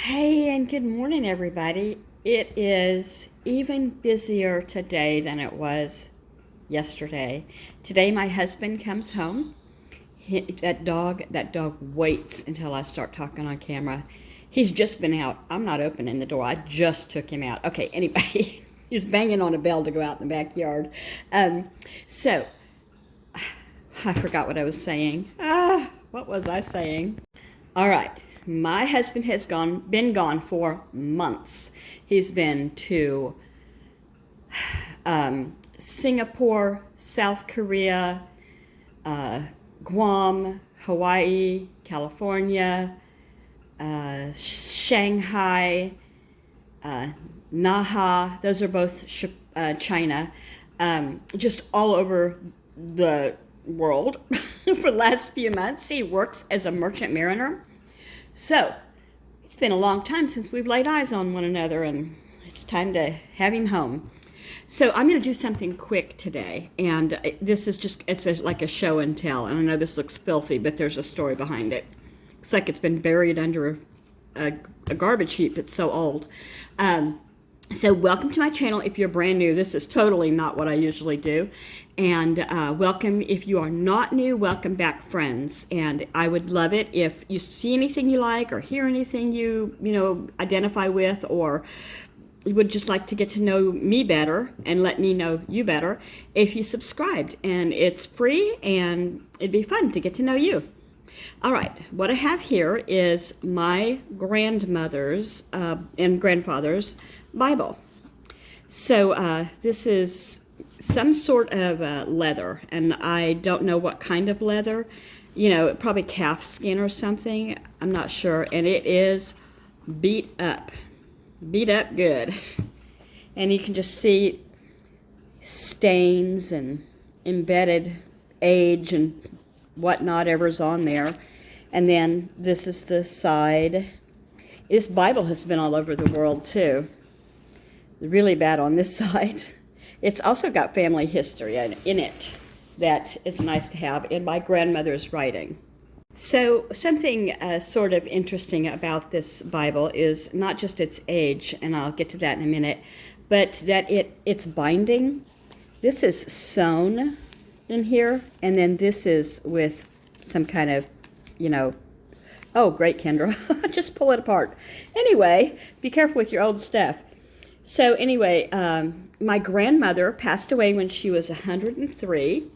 Hey, and good morning, everybody. It is even busier today than it was yesterday. Today, my husband comes home. That dog waits until I start talking on camera. He's just been out. I'm not opening the door. I just took him out. Okay, anyway, he's banging on a bell to go out in the backyard. So, I forgot what I was saying. What was I saying? All right. My husband has been gone for months. He's been to Singapore, South Korea, Guam, Hawaii, California, Shanghai, Naha. Those are both China. Just all over the world for the last few months. He works as a merchant mariner. So, it's been a long time since we've laid eyes on one another, and it's time to have him home. So, I'm going to do something quick today, and this is like a show and tell, and I know this looks filthy, but there's a story behind it. Looks like it's been buried under a garbage heap. It's so old. So welcome to my channel. If you're brand new, this is totally not what I usually do. And welcome if you are not new, welcome back, friends. And I would love it if you see anything you like or hear anything you identify with, or you would just like to get to know me better and let me know you better, if you subscribed. And it's free and it'd be fun to get to know you. All right, what I have here is my grandmother's and grandfather's Bible. So this is some sort of leather, and I don't know what kind of leather, probably calf skin or something. I'm not sure, and it is beat up good. And you can just see stains and embedded age and whatnot ever's on there. And then this is the side. This Bible has been all over the world too. Really bad on this side. It's also got family history in it that it's nice to have in my grandmother's writing. So something sort of interesting about this Bible is not just its age, and I'll get to that in a minute, but that its binding. This is sewn in here, and then this is with some kind of, oh, great, Kendra. Just pull it apart. Anyway, be careful with your old stuff. So anyway, my grandmother passed away when she was 103,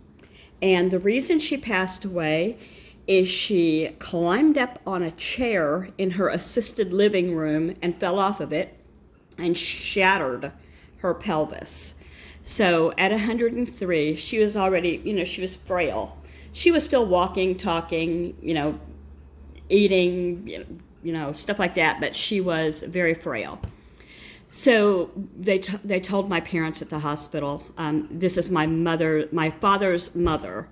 and the reason she passed away is she climbed up on a chair in her assisted living room and fell off of it and shattered her pelvis. So at 103, she was already, she was frail. She was still walking, talking, eating, stuff like that, but she was very frail. So they told my parents at the hospital, this is my father's mother,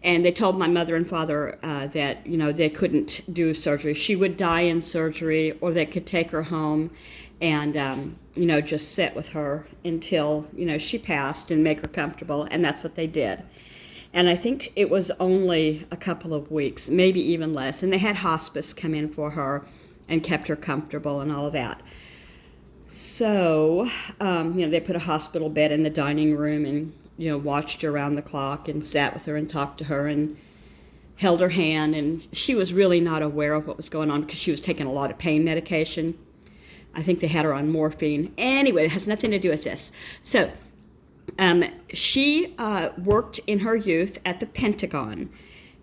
and they told my mother and father that, they couldn't do surgery. She would die in surgery, or they could take her home and, just sit with her until, she passed and make her comfortable, and that's what they did. And I think it was only a couple of weeks, maybe even less, and they had hospice come in for her and kept her comfortable and all of that. So, they put a hospital bed in the dining room and, watched her around the clock and sat with her and talked to her and held her hand. And she was really not aware of what was going on because she was taking a lot of pain medication. I think they had her on morphine. Anyway, it has nothing to do with this. So, she worked in her youth at the Pentagon.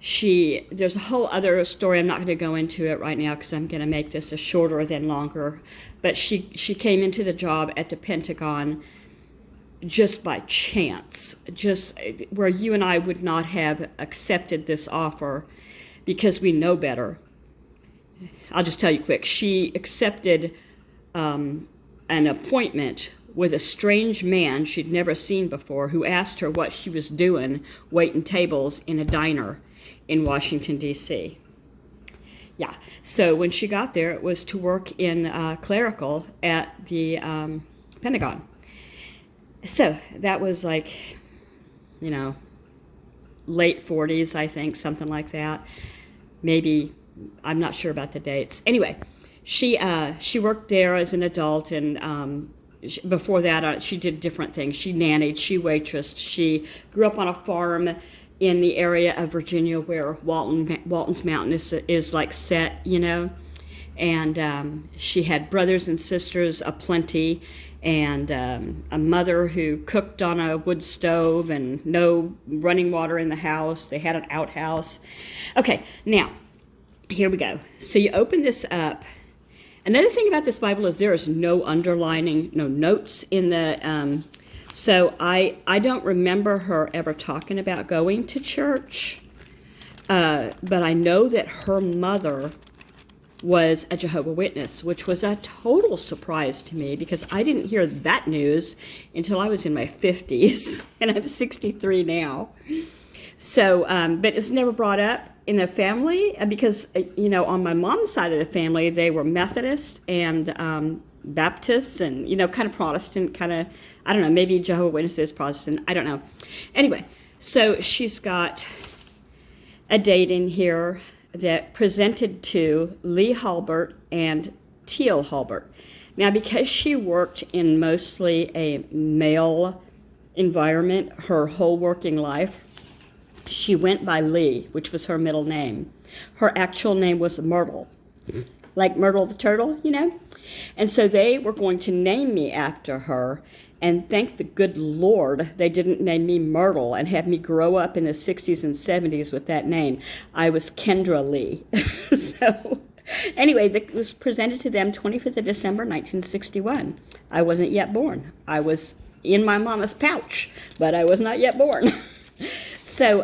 There's a whole other story. I'm not going to go into it right now because I'm going to make this a shorter than longer. But she came into the job at the Pentagon just by chance, just where you and I would not have accepted this offer because we know better. I'll just tell you quick. She accepted an appointment with a strange man she'd never seen before, who asked her what she was doing waiting tables in a diner in Washington, D.C. Yeah, so when she got there, it was to work in clerical at the Pentagon. So that was like, late 40s, I think, something like that. Maybe, I'm not sure about the dates. Anyway, She worked there as an adult, and before that, she did different things. She nannied, she waitressed. She grew up on a farm in the area of Virginia where Walton's Mountain is like set, you know. And she had brothers and sisters aplenty, and a mother who cooked on a wood stove and no running water in the house. They had an outhouse. Okay, now, here we go. So you open this up. Another thing about this Bible is there is no underlining, no notes in the, so I don't remember her ever talking about going to church, but I know that her mother was a Jehovah's Witness, which was a total surprise to me because I didn't hear that news until I was in my 50s, and I'm 63 now. So, but it was never brought up in the family because, you know, on my mom's side of the family, they were Methodist and Baptists and, you know, kind of Protestant, kind of, I don't know, maybe Jehovah's Witnesses, Protestant, I don't know. Anyway, so she's got a date in here that presented to Lee Halbert and Teal Halbert. Now, because she worked in mostly a male environment her whole working life, she went by Lee, which was her middle name. Her actual name was Myrtle, like Myrtle the turtle, you know? And so they were going to name me after her, and thank the good Lord they didn't name me Myrtle and have me grow up in the 60s and 70s with that name. I was Kendra Lee. So anyway, it was presented to them 25th of December, 1961. I wasn't yet born. I was in my mama's pouch, but I was not yet born. So,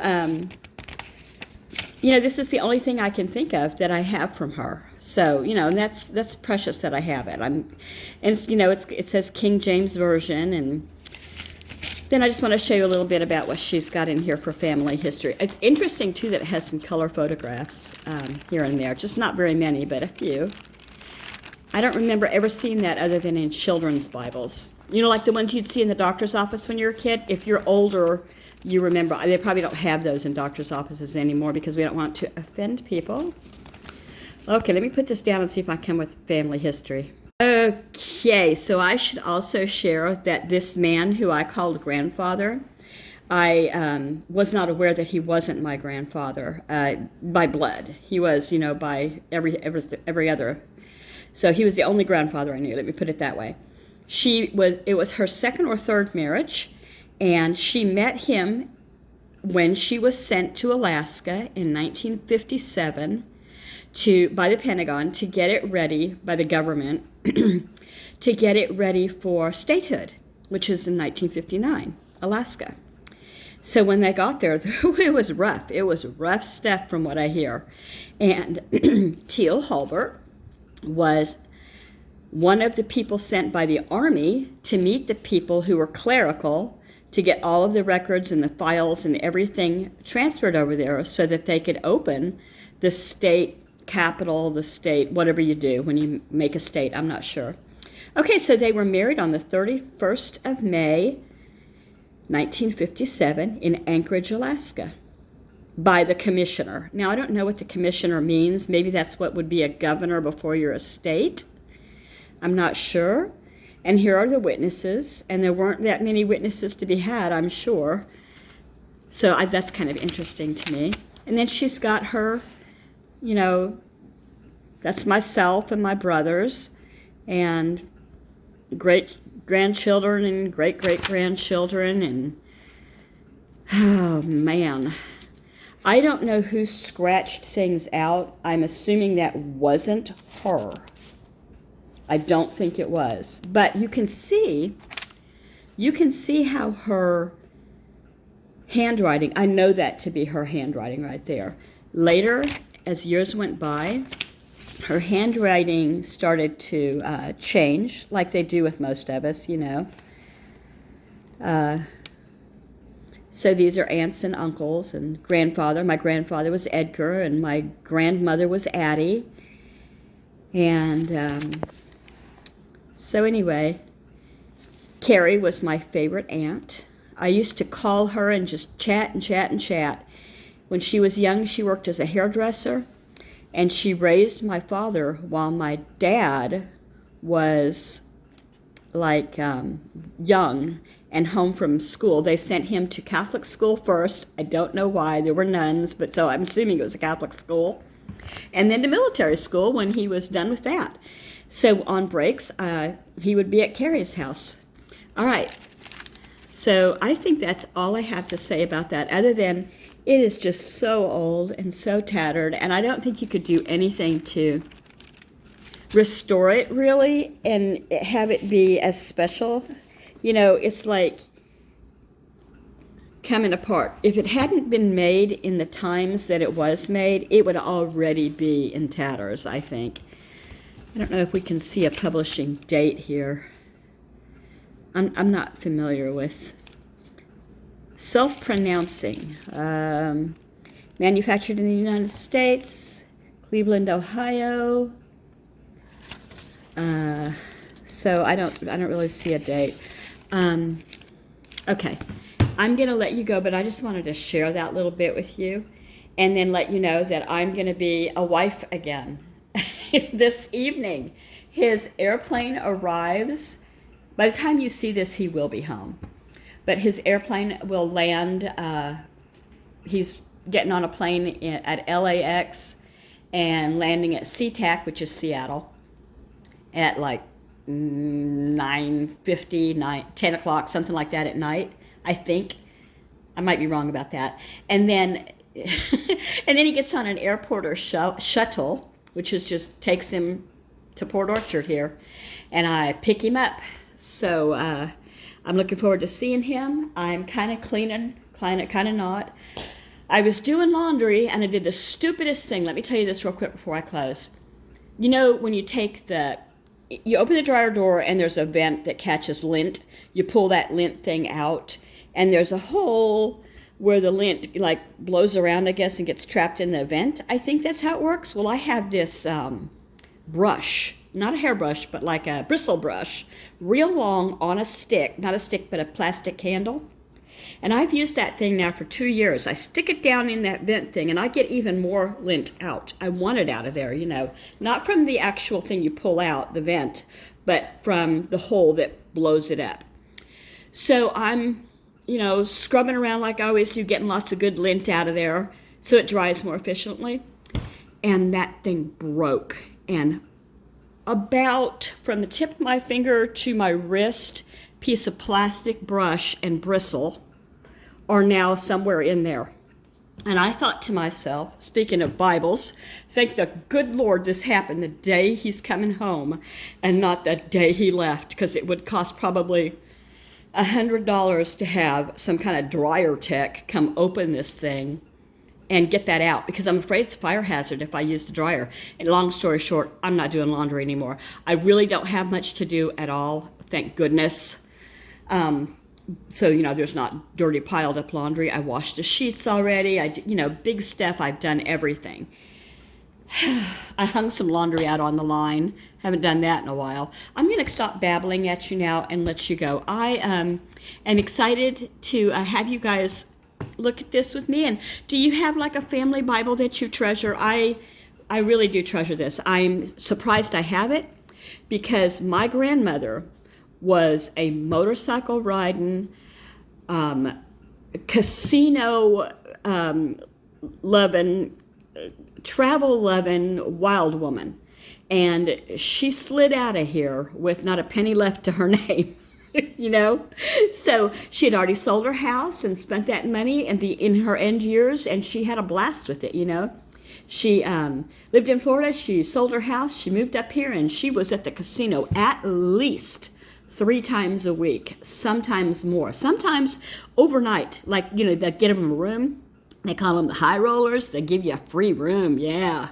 you know, this is the only thing I can think of that I have from her. So, you know, and that's precious that I have it. And you know, it says King James Version, and then I just want to show you a little bit about what she's got in here for family history. It's interesting too that it has some color photographs here and there, just not very many, but a few. I don't remember ever seeing that other than in children's Bibles. You know, like the ones you'd see in the doctor's office when you were a kid. If you're older, you remember. They probably don't have those in doctor's offices anymore because we don't want to offend people. Okay, let me put this down and see if I come with family history. Okay, so I should also share that this man who I called grandfather, I was not aware that he wasn't my grandfather by blood. He was, you know, by every other. So he was the only grandfather I knew. Let me put it that way. It was her second or third marriage, and she met him when she was sent to Alaska in 1957 by the Pentagon to get it ready by the government to get it ready for statehood, which is in 1959, Alaska. So when they got there, it was rough. It was rough stuff from what I hear. And Teal Halbert was one of the people sent by the Army to meet the people who were clerical to get all of the records and the files and everything transferred over there so that they could open the state capital, the state, whatever you do when you make a state, I'm not sure. Okay, so they were married on the 31st of May, 1957 in Anchorage, Alaska, by the commissioner. Now, I don't know what the commissioner means. Maybe that's what would be a governor before you're a state. I'm not sure. And here are the witnesses, and there weren't that many witnesses to be had, I'm sure. So that's kind of interesting to me. And then she's got her, you know, that's myself and my brothers, and great-grandchildren and great-great-grandchildren, and, oh, man. I don't know who scratched things out. I'm assuming that wasn't her. I don't think it was. But you can see how her handwriting, I know that to be her handwriting right there. Later, as years went by, her handwriting started to change, like they do with most of us, you know. So these are aunts and uncles and grandfather. My grandfather was Edgar, and my grandmother was Addie. And so anyway, Carrie was my favorite aunt. I used to call her and just chat and chat and chat. When she was young, she worked as a hairdresser, And she raised my father while my dad was like young and home from school. They sent him to Catholic school first. I don't know why. There were nuns, but so I'm assuming it was a Catholic school. And then to military school when he was done with that. So on breaks, he would be at Carrie's house. All right. So I think that's all I have to say about that, other than it is just so old and so tattered, and I don't think you could do anything to restore it really and have it be as special. You know, it's like coming apart. If it hadn't been made in the times that it was made, it would already be in tatters, I think. I don't know if we can see a publishing date here. I'm not familiar with. Self-pronouncing. Manufactured in the United States, Cleveland, Ohio. So I don't really see a date. Okay, I'm gonna let you go, but I just wanted to share that little bit with you, and then let you know that I'm gonna be a wife again this evening. His airplane arrives. By the time you see this, he will be home, but his airplane will land. He's getting on a plane at LAX and landing at SeaTac, which is Seattle, at like 9:50, 10 o'clock, something like that at night, I think. I might be wrong about that. And then and then he gets on an airport or shuttle, which is just takes him to Port Orchard here, and I pick him up. So I'm looking forward to seeing him. I'm kind of cleaning, kind of not. I was doing laundry, and I did the stupidest thing. Let me tell you this real quick before I close. You know, when you you open the dryer door, and there's a vent that catches lint. You pull that lint thing out, and there's a hole where the lint, like, blows around, I guess, and gets trapped in the vent. I think that's how it works. Well, I have this brush, not a hairbrush, but like a bristle brush, real long on a stick, not a stick, but a plastic handle. And I've used that thing now for 2 years. I stick it down in that vent thing, and I get even more lint out. I want it out of there, you know. Not from the actual thing you pull out, the vent, but from the hole that blows it up. So I'm, you know, scrubbing around like I always do, getting lots of good lint out of there so it dries more efficiently. And that thing broke. And about from the tip of my finger to my wrist, piece of plastic brush and bristle are now somewhere in there. And I thought to myself, speaking of Bibles, thank the good Lord this happened the day he's coming home and not the day he left, because it would cost probably $100 to have some kind of dryer tech come open this thing and get that out, because I'm afraid it's a fire hazard if I use the dryer. And long story short, I'm not doing laundry anymore. I really don't have much to do at all, thank goodness. So, you know, there's not dirty piled up laundry. I washed the sheets already. You know, big stuff. I've done everything. I hung some laundry out on the line. Haven't done that in a while. I'm going to stop babbling at you now and let you go. I am excited to have you guys look at this with me. And do you have like a family Bible that you treasure? I really do treasure this. I'm surprised I have it, because my grandmother was a motorcycle riding, casino loving, travel loving wild woman. And she slid out of here with not a penny left to her name. You know, so she had already sold her house and spent that money in her end years, and she had a blast with it. You know, she lived in Florida. She sold her house. She moved up here, and she was at the casino at least 3 times a week, sometimes more, sometimes overnight. Like, you know, they get them a room. They call them the high rollers. They give you a free room, yeah.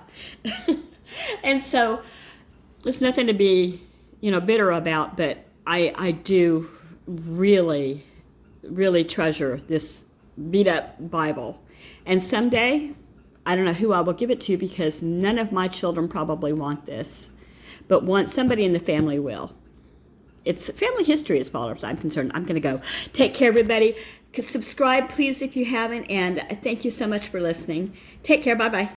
And so it's nothing to be, you know, bitter about, but I do really, really treasure this beat-up Bible. And someday, I don't know who I will give it to, because none of my children probably want this, but somebody in the family will. It's family history as far as I'm concerned. I'm going to go. Take care, everybody. Subscribe, please, if you haven't, and thank you so much for listening. Take care. Bye-bye.